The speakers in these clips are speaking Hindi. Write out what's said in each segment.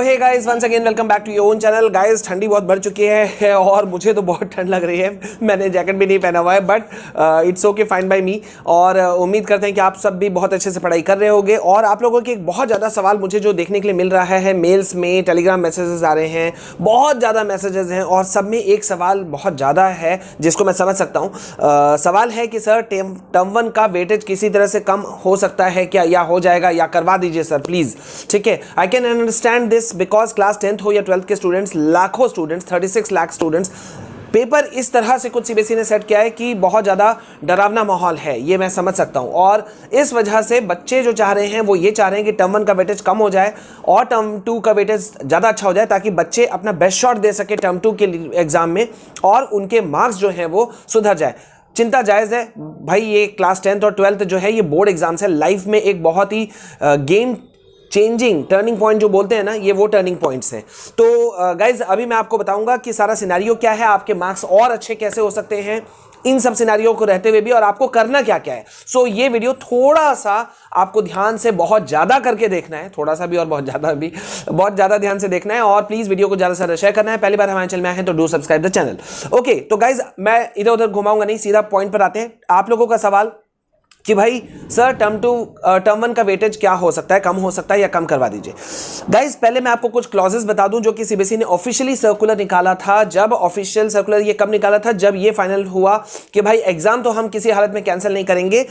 Hey guys, once again welcome back to your own channel. Guys, ठंडी बहुत बढ़ चुकी है और मुझे तो बहुत ठंड लग रही है। मैंने जैकेट भी नहीं पहना हुआ है, but it's okay, fine by me. और उम्मीद करते हैं कि आप सब भी बहुत अच्छे से पढ़ाई कर रहे होंगे। और आप लोगों के एक बहुत ज़्यादा सवाल मुझे जो देखने के लिए मिल रहा है, मेल्स में, टेलीग्राम मैसेजेस आ रहे हैं, बहुत ज़्यादा मैसेजेस हैं और सब में एक सवाल बहुत ज़्यादा है जिसको मैं समझ सकता हूँ। सवाल है कि सर टर्म 1 का वेटेज किसी तरह से कम हो सकता है क्या, या हो जाएगा, या करवा दीजिए सर प्लीज़। ठीक है, I can understand this because class 10th हो या 12th के स्टूडेंट्स, लाखों स्टूडेंट्स, 36 लाख स्टूडेंट्स, पेपर इस तरह से कुछ सीबीएसई ने सेट किया है कि बहुत ज़्यादा डरावना माहौल है, ये मैं समझ सकता हूँ। और इस वजह से बच्चे जो चाह रहे हैं वो ये चाह रहे हैं कि टर्म 1 का वेटेज कम हो जाए और टर्म 2 का वेटेज ज़्यादा अच्छा हो जाए, ताकि बच्चे अपना बेस्ट शॉट दे सके टर्म 2 के एग्जाम में और उनके मार्क्स जो हैं वो सुधर जाए। चिंता जायज़ है भाई, ये क्लास 10th और 12th जो है ये बोर्ड एग्जाम्स है, लाइफ में एक बहुत ही गेम चेंजिंग टर्निंग पॉइंट जो बोलते हैं ना, ये वो टर्निंग पॉइंट्स हैं। तो गाइज अभी मैं आपको बताऊंगा कि सारा सिनेरियो क्या है, आपके मार्क्स और अच्छे कैसे हो सकते हैं इन सब सिनेरियो को रहते हुए भी, और आपको करना क्या क्या है। सो ये वीडियो थोड़ा सा आपको ध्यान से बहुत ज़्यादा करके देखना है, थोड़ा सा भी और बहुत ज़्यादा ध्यान से देखना है। और प्लीज़ वीडियो को ज़्यादा से ज़्यादा शेयर करना है। पहली बार हमारे चैनल में आए हैं तो do subscribe the channel. Okay, तो गाइज मैं इधर उधर घुमाऊंगा नहीं, सीधा पॉइंट पर आते हैं। आप लोगों का सवाल कि भाई सर टर्म 1 का वेटेज क्या हो सकता है, कम हो सकता है या कम करवा दीजिए। गाइज पहले मैं आपको कुछ क्लॉजेस बता दूं जो कि सीबीएसई ने ऑफिशियली सर्कुलर निकाला था। जब ऑफिशियल सर्कुलर ये कब निकाला था, जब ये फाइनल हुआ कि भाई एग्जाम तो हम किसी हालत में कैंसिल नहीं करेंगे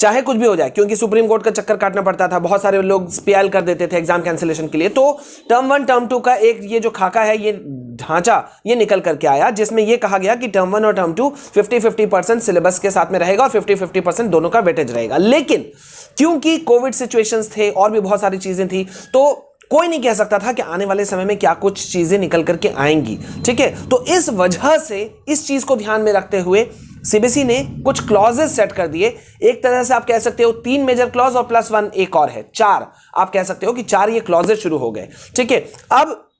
चाहे कुछ भी हो जाए, क्योंकि सुप्रीम कोर्ट का चक्कर काटना पड़ता था, बहुत सारे लोग स्पेल कर देते थे एग्जाम कैंसिलेशन के लिए। तो टर्म 1 टर्म 2 का एक ये जो खाका है, ये ढांचा ये निकल करके आया, जिसमें ये कहा गया कि टर्म 1 और टर्म 2 50-50% सिलेबस के साथ में रहेगा और 50-50% दोनों का वेटेज रहेगा। लेकिन क्योंकि कोविड सिचुएशंस थे और भी बहुत सारी चीजें थी, तो कोई नहीं कह सकता था कि आने वाले समय में क्या कुछ चीजें निकल करके आएंगी। ठीक है, तो इस वजह से इस चीज को ध्यान में रखते हुए सीबीएसई ने कुछ क्लॉजेस सेट कर दिए। एक तरह से आप कह सकते हो 3 मेजर क्लॉज और +1 एक और है, 4 आप कह सकते हो कि 4 ये क्लॉजेस शुरू हो गए। ठीक है, अब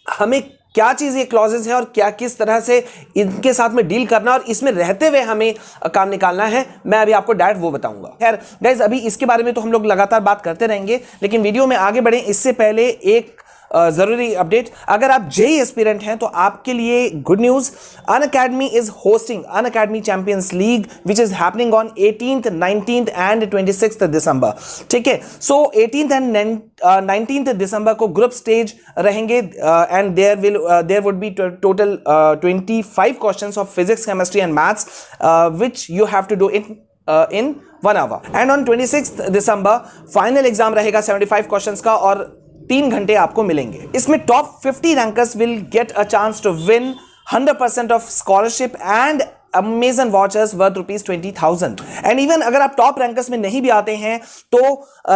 हमें क्या चीज ये क्लॉजेस हैं और क्या किस तरह से इनके साथ में डील करना और इसमें रहते हुए हमें काम निकालना है, मैं अभी आपको डायरेक्ट वो बताऊंगा। खैर गाइस, अभी इसके बारे में तो हम लोग लगातार बात करते रहेंगे, लेकिन वीडियो में आगे बढ़े इससे पहले एक जरूरी अपडेट। अगर आप जेईई एस्पिरेंट हैं तो आपके लिए good news, Unacademy is hosting Unacademy champions league which is happening on 18th, 19th and 26th December. ठीक है, so 18th and 19th December को ग्रुप स्टेज रहेंगे and there would be total 25 questions of physics, chemistry and maths which you have to do in 1 hour। And on 26th December final exam रहेगा 75 क्वेश्चंस का और 3 घंटे आपको मिलेंगे। इसमें top 50 rankers will get a chance to win 100% of scholarship and Amazon vouchers worth ₹20,000। And even अगर आप टॉप रैंकर्स में नहीं भी आते हैं तो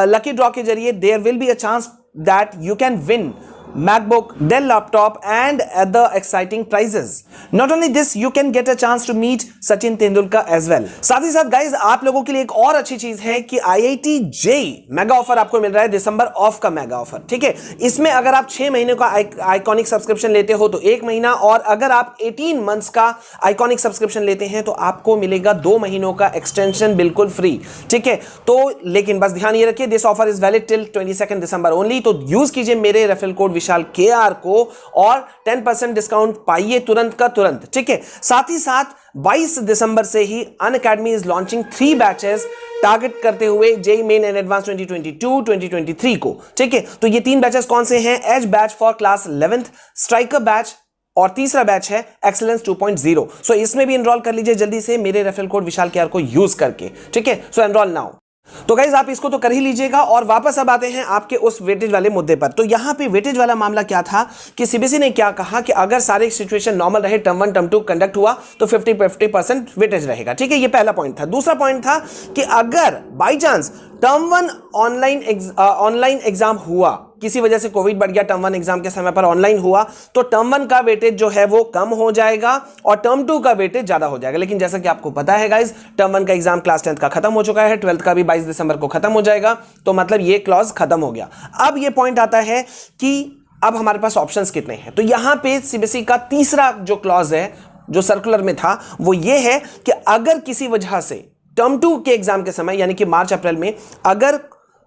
लकी ड्रॉ के जरिए there will be a chance that you can win MacBook, Dell laptop and other exciting prizes. Not only this, you can get a chance to meet Sachin Tendulkar as well. साथ ही साथ गाइज आप लोगों के लिए एक और अच्छी चीज है कि IIT JEE मेगा ऑफर आपको मिल रहा है, दिसंबर ऑफ का मेगा ऑफर। ठीक है, इसमें अगर आप 6 महीने का आइकॉनिक सब्सक्रिप्शन लेते हो तो 1 महीना, और अगर आप 18 मंथ्स का आइकॉनिक सब्सक्रिप्शन लेते हैं तो आपको मिलेगा 2 महीनों का एक्सटेंशन बिल्कुल फ्री। ठीक है, तो लेकिन बस ध्यान ये रखिए, this offer is valid till 22 December only. तो यूज कीजिए मेरे रेफरल कोड विशाल KR को और 10% डिस्काउंट पाइए तुरंत का तुरंत। ठीक है, साथ ही साथ 22 दिसंबर से ही Unacademy is launching 3 batches target करते हुए जेईई मेन एंड एडवांस 2022-2023 को। ठीक है, तो ये 3 बैचेस कौन से हैं? एज batch for class 11th, striker batch और तीसरा बैच है एक्सीलेंस 2.0। सो इसमें भी एनरोल कर लीजिए जल्दी से मेरे रेफरल कोड विशाल KR को यूज करके। ठीक है, सो एनरोल नाउ। तो गाइज आप इसको तो कर ही लीजिएगा। और वापस अब आते हैं आपके उस वेटेज वाले मुद्दे पर। तो यहां पे वेटेज वाला मामला क्या था कि सीबीएसई ने क्या कहा कि अगर सारे सिचुएशन नॉर्मल रहे, टर्म 1 टर्म 2 कंडक्ट हुआ तो 50-50% वेटेज रहेगा। ठीक है, ये पहला पॉइंट था। दूसरा पॉइंट था कि अगर by chance term 1 online exam हुआ, किसी वजह से कोविड बढ़ गया, टर्म 1 एग्जाम के समय पर ऑनलाइन हुआ, तो टर्म 1 का वेटेज जो है वो कम हो जाएगा और टर्म 2 का वेटेज ज्यादा हो जाएगा। लेकिन जैसा कि आपको पता है गाइज, टर्म 1 का एग्जाम क्लास 10th का खत्म हो चुका है, 12th का भी 22 दिसंबर को खत्म हो जाएगा, तो मतलब ये क्लॉज खत्म हो गया। अब ये पॉइंट आता है कि अब हमारे पास ऑप्शंस कितने हैं। तो यहां पे सीबीएसई का तीसरा जो क्लॉज है जो सर्कुलर में था वो ये है कि अगर किसी वजह से टर्म 2 के एग्जाम के समय यानी कि मार्च अप्रैल में अगर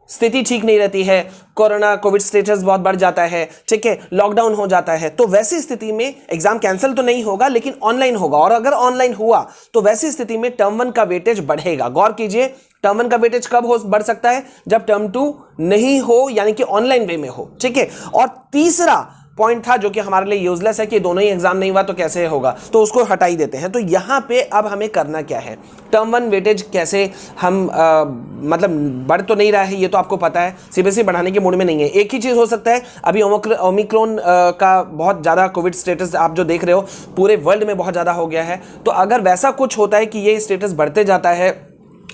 स्थिति ठीक नहीं रहती है, कोरोना कोविड स्टेटस बहुत बढ़ जाता है, ठीक है, लॉकडाउन हो जाता है, तो वैसी स्थिति में एग्जाम कैंसिल तो नहीं होगा लेकिन ऑनलाइन होगा। और अगर ऑनलाइन हुआ तो वैसी स्थिति में टर्म 1 का वेटेज बढ़ेगा। गौर कीजिए, टर्म 1 का वेटेज कब हो बढ़ सकता है? जब टर्म 2 नहीं हो, यानी कि ऑनलाइन वे में हो, ठीक है। और तीसरा पॉइंट था जो कि हमारे लिए यूजलेस है कि दोनों ही एग्जाम नहीं हुआ तो कैसे होगा, तो उसको हटा ही देते हैं। तो यहां पे अब हमें करना क्या है, टर्म 1 वेटेज कैसे हम मतलब बढ़ तो नहीं रहा है, ये तो आपको पता है, सीबीएसई बढ़ाने के मूड में नहीं है। एक ही चीज हो सकता है, अभी ओमिक्रॉन का बहुत ज्यादा कोविड स्टेटस आप जो देख रहे हो पूरे वर्ल्ड में बहुत ज्यादा हो गया है, तो अगर वैसा कुछ होता है कि ये स्टेटस बढ़ते जाता है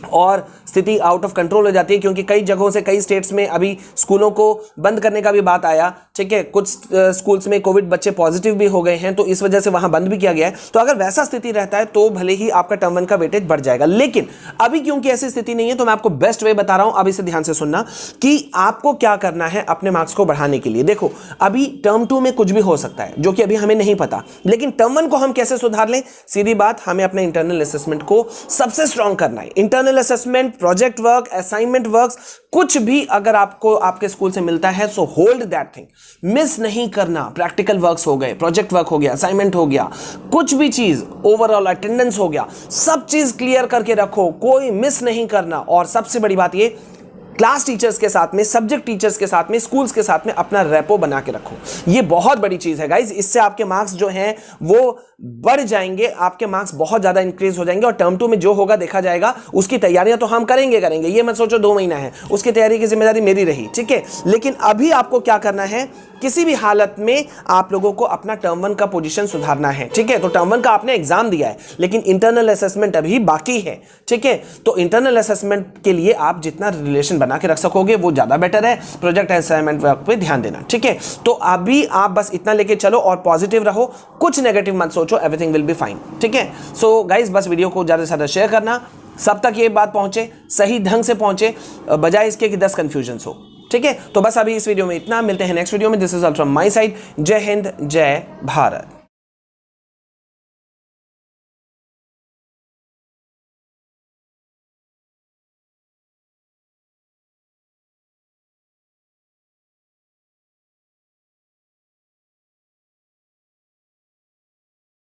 और स्थिति आउट ऑफ कंट्रोल हो जाती है, क्योंकि कई जगहों से, कई स्टेट्स में अभी स्कूलों को बंद करने का भी बात आया, ठीक है, कुछ स्कूल्स में कोविड बच्चे पॉजिटिव भी हो गए हैं, तो इस वजह से वहां बंद भी किया गया है। तो अगर वैसा स्थिति रहता है तो भले ही आपका टर्म 1 का वेटेज बढ़ जाएगा, लेकिन अभी क्योंकि ऐसी स्थिति नहीं है तो मैं आपको बेस्ट वे बता रहा हूं, अब इसे ध्यान से सुनना कि आपको क्या करना है अपने मार्क्स को बढ़ाने के लिए। देखो, अभी टर्म 2 में कुछ भी हो सकता है जो कि अभी हमें नहीं पता, लेकिन टर्म 1 को हम कैसे सुधार लें? सीधी बात, हमें अपने इंटरनल असेसमेंट को सबसे स्ट्रांग करना है। Internal assessment, project work, assignment works, कुछ भी अगर आपको आपके स्कूल से मिलता है so hold that thing, miss नहीं करना। प्रैक्टिकल वर्क्स हो गए, प्रोजेक्ट वर्क हो गया, असाइनमेंट हो गया, कुछ भी चीज, ओवरऑल अटेंडेंस हो गया, सब चीज क्लियर करके रखो, कोई मिस नहीं करना। और सबसे बड़ी बात ये, क्लास टीचर्स के साथ में, सब्जेक्ट टीचर्स के साथ में, स्कूल्स के साथ में अपना रेपो बना के रखो। ये बहुत बड़ी चीज है गाइज, इससे आपके मार्क्स जो हैं वो बढ़ जाएंगे, आपके मार्क्स बहुत ज्यादा इंक्रीज हो जाएंगे। और टर्म 2 में जो होगा देखा जाएगा, उसकी तैयारियां तो हम करेंगे, ये मत सोचो 2 महीना है, उसकी तैयारी की जिम्मेदारी मेरी रही, ठीक है। लेकिन अभी आपको क्या करना है, किसी भी हालत में आप लोगों को अपना टर्म 1 का पोजीशन सुधारना है, ठीक है। तो टर्म 1 का आपने एग्जाम दिया है, लेकिन इंटरनल असेसमेंट अभी बाकी है, ठीक है। तो इंटरनल असेसमेंट के लिए आप जितना रिलेशन बना के रख सकोगे वो ज्यादा बेटर है। प्रोजेक्ट असाइनमेंट वर्क पे ध्यान देना, ठीक है। तो अभी आप बस इतना लेके चलो और पॉजिटिव रहो, कुछ नेगेटिव मत सोचो, एवरीथिंग विल बी फाइन, ठीक है। सो गाइज, बस वीडियो को ज्यादा से ज्यादा शेयर करना, सब तक ये बात पहुंचे, सही ढंग से पहुंचे, बजाय इसके कि 10 कंफ्यूजन हो, ठीक है। तो बस अभी इस वीडियो में इतना, मिलते हैं नेक्स्ट वीडियो में। This is all from my side. जय हिंद, जय भारत।